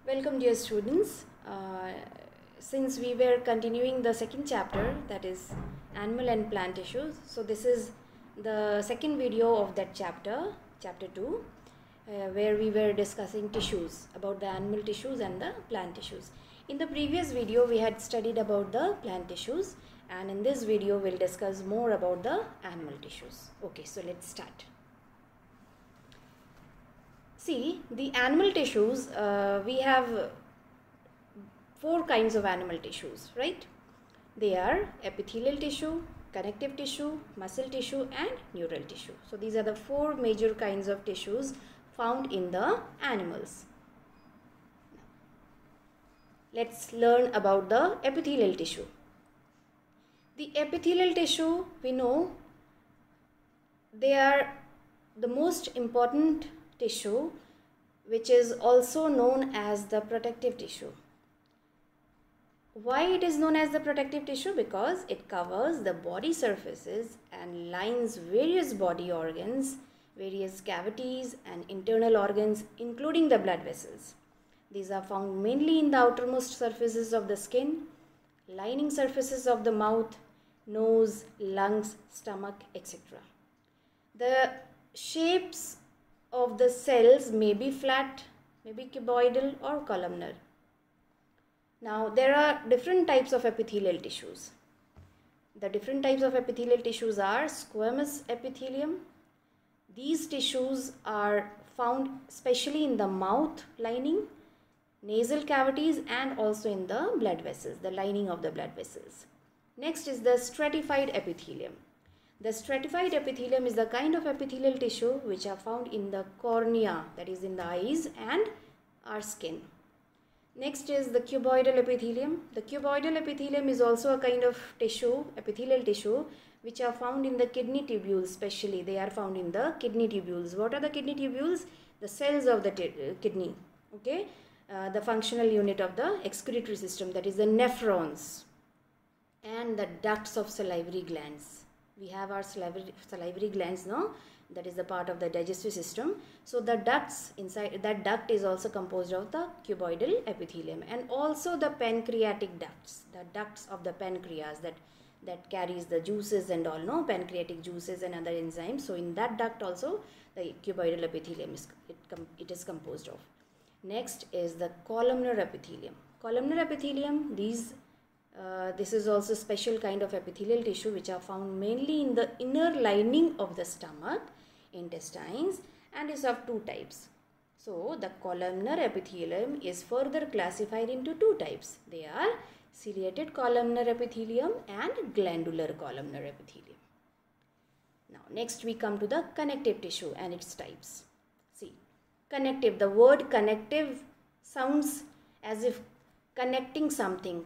Welcome, dear students. Since we were continuing the second chapter, that is animal and plant tissues, so this is the second video of that chapter, chapter 2, where we were discussing tissues, about the animal tissues and the plant tissues. In the previous video, we had studied about the plant tissues, and in this video, we'll discuss more about the animal tissues. Okay, so let's start. See, the animal tissues, we have four kinds of animal tissues, right? They are epithelial tissue, connective tissue, muscle tissue and neural tissue. So these are the four major kinds of tissues found in the animals. Let's learn about the epithelial tissue. The epithelial tissue, we know they are the most important tissue, which is also known as the protective tissue. Why it is known as the protective tissue? Because it covers the body surfaces and lines various body organs, various cavities and internal organs, including the blood vessels. These are found mainly in the outermost surfaces of the skin, lining surfaces of the mouth, nose, lungs, stomach, etc. The shapes of the cells may be flat, may be cuboidal or columnar. Now there are different types of epithelial tissues. The different types of epithelial tissues are squamous epithelium. These tissues are found especially in the mouth lining, nasal cavities and also in the blood vessels, the lining of the blood vessels. Next is the stratified epithelium. The stratified epithelium is the kind of epithelial tissue which are found in the cornea, that is in the eyes and our skin. Next is the cuboidal epithelium. The cuboidal epithelium is also a kind of tissue, epithelial tissue, which are found in the kidney tubules, especially they are found in the kidney tubules. What are the kidney tubules? The cells of the kidney, okay? The functional unit of the excretory system, that is the nephrons, and the ducts of salivary glands. We have our salivary glands now, that is the part of the digestive system. So the ducts inside that duct is also composed of the cuboidal epithelium, and also the pancreatic ducts, the ducts of the pancreas that carries the juices and all, no, pancreatic juices and other enzymes. So in that duct also the cuboidal epithelium it is composed of. Next is the columnar epithelium. Columnar epithelium, this is also a special kind of epithelial tissue which are found mainly in the inner lining of the stomach, intestines, and is of two types. So the columnar epithelium is further classified into two types. They are ciliated columnar epithelium and glandular columnar epithelium. Now next we come to the connective tissue and its types. See, connective, the word connective sounds as if connecting something,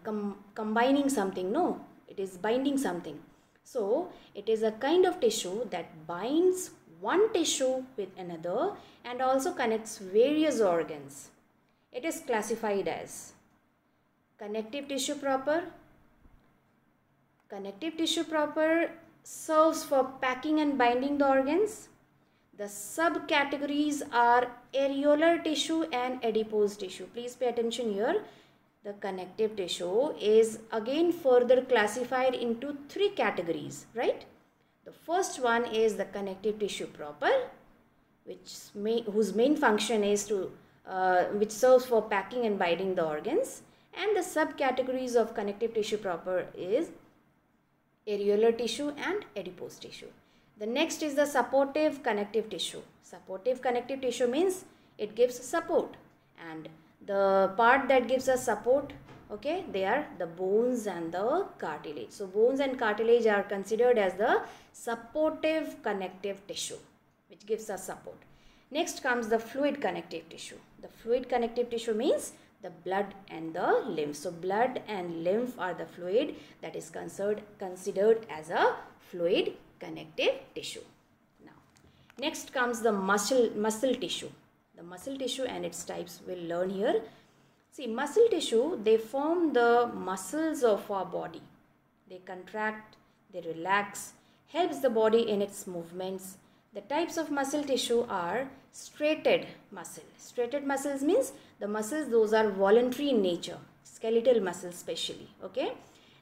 combining something. No, it is binding something. So it is a kind of tissue that binds one tissue with another and also connects various organs. It is classified as connective tissue proper. Connective tissue proper serves for packing and binding the organs. The subcategories are areolar tissue and adipose tissue. Please pay attention here. The connective tissue is again further classified into three categories, right? The first one is the connective tissue proper, whose main function is to which serves for packing and binding the organs, and the subcategories of connective tissue proper is areolar tissue and adipose tissue. The next is the supportive connective tissue. Supportive connective tissue means it gives support, and the part that gives us support, okay, they are the bones and the cartilage. So bones and cartilage are considered as the supportive connective tissue, which gives us support. Next comes the fluid connective tissue. The fluid connective tissue means the blood and the lymph. So blood and lymph are the fluid that is considered as a fluid connective tissue. Now next comes the muscle tissue. The muscle tissue and its types we'll learn here. See, muscle tissue, they form the muscles of our body. They contract, they relax, helps the body in its movements. The types of muscle tissue are striated muscle. Striated muscles means the muscles, those are voluntary in nature, skeletal muscles specially. Okay.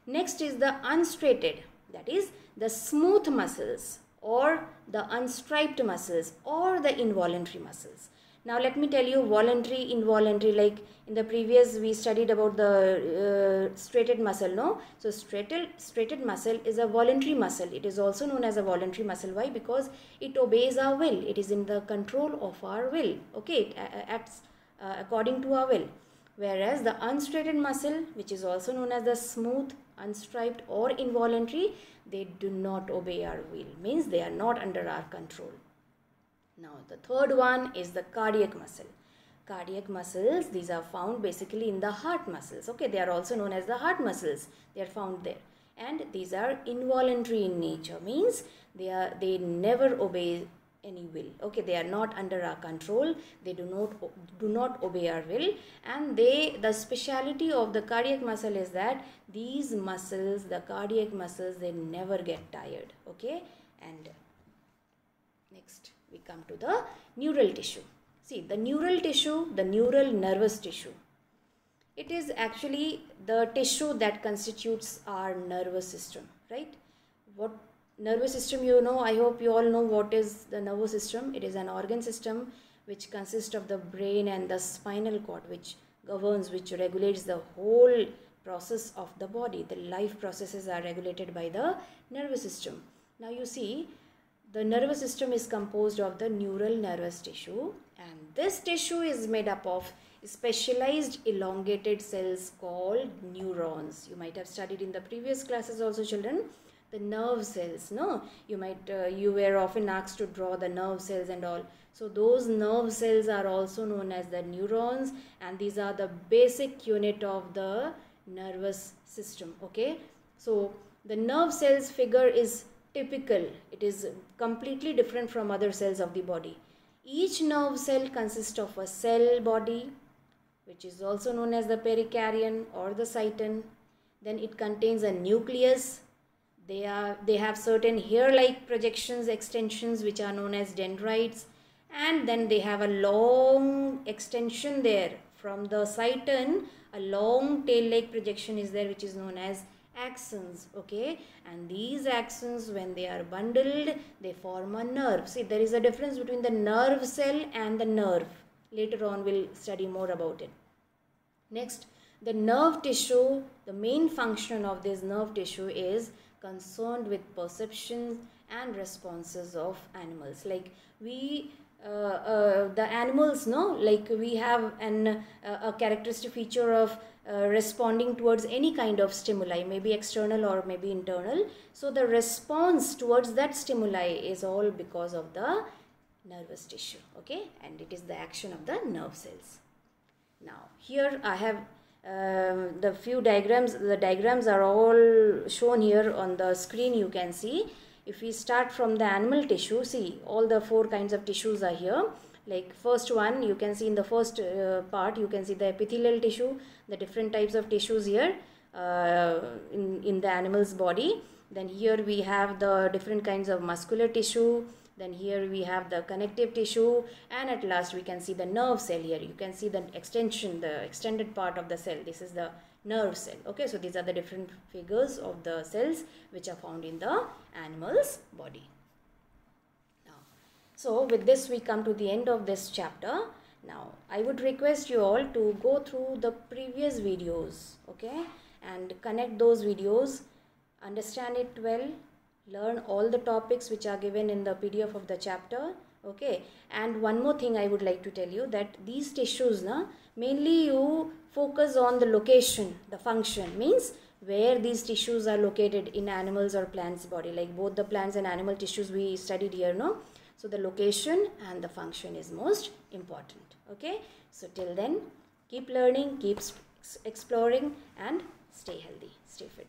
Next is the unstriated, that is the smooth muscles or the unstriped muscles or the involuntary muscles. Now let me tell you voluntary, involuntary, like in the previous we studied about the striated muscle, no? So striated muscle is a voluntary muscle. It is also known as a voluntary muscle. Why? Because it obeys our will. It is in the control of our will. Okay, it acts according to our will. Whereas the unstriated muscle, which is also known as the smooth, unstriped or involuntary, they do not obey our will. Means they are not under our control. Now the third one is the cardiac muscle. Cardiac muscles, these are found basically in the heart muscles. Okay, they are also known as the heart muscles. They are found there. And these are involuntary in nature. Means they never obey any will. Okay, they are not under our control. They do not obey our will. And the speciality of the cardiac muscle is that these muscles, the cardiac muscles, they never get tired. Okay, and next we come to the neural tissue. See, the neural tissue, the neural nervous tissue, it is actually the tissue that constitutes our nervous system, right? What nervous system, you know, I hope you all know what is the nervous system. It is an organ system which consists of the brain and the spinal cord, which governs, which regulates the whole process of the body. The life processes are regulated by the nervous system. Now you see, the nervous system is composed of the neural nervous tissue, and this tissue is made up of specialized elongated cells called neurons. You might have studied in the previous classes also, children, the nerve cells, no? You were often asked to draw the nerve cells and all. So those nerve cells are also known as the neurons, and these are the basic unit of the nervous system. Okay, so the nerve cells figure is typical. It is completely different from other cells of the body. Each nerve cell consists of a cell body, which is also known as the perikaryon or the cyton. Then it contains a nucleus. They have certain hair-like projections, extensions, which are known as dendrites, and then they have a long extension there from the cyton. A long tail-like projection is there, which is known as axons. Okay, and these axons, when they are bundled, they form a nerve. See, there is a difference between the nerve cell and the nerve. Later on we'll study more about it. Next, the nerve tissue, the main function of this nerve tissue is concerned with perceptions and responses of animals. Like the animals, no, like we have a characteristic feature of responding towards any kind of stimuli, maybe external or maybe internal. So the response towards that stimuli is all because of the nervous tissue. Okay, and it is the action of the nerve cells. Now here I have the few diagrams. The diagrams are all shown here on the screen. You can see, if we start from the animal tissue, see, all the four kinds of tissues are here. Like first one, you can see in the first part, you can see the epithelial tissue, the different types of tissues here in the animal's body. Then here we have the different kinds of muscular tissue. Then here we have the connective tissue, and at last we can see the nerve cell here. You can see the extension, the extended part of the cell. This is the nerve cell. Okay, so these are the different figures of the cells which are found in the animal's body. Now, so with this we come to the end of this chapter. Now, I would request you all to go through the previous videos, okay, and connect those videos, understand it well, learn all the topics which are given in the PDF of the chapter. Okay, and one more thing I would like to tell you, that these tissues, mainly you focus on the location, the function, means where these tissues are located in animals or plants body, like both the plants and animal tissues we studied here, no? So the location and the function is most important. Okay, so till then, keep learning, keep exploring, and stay healthy, stay fit.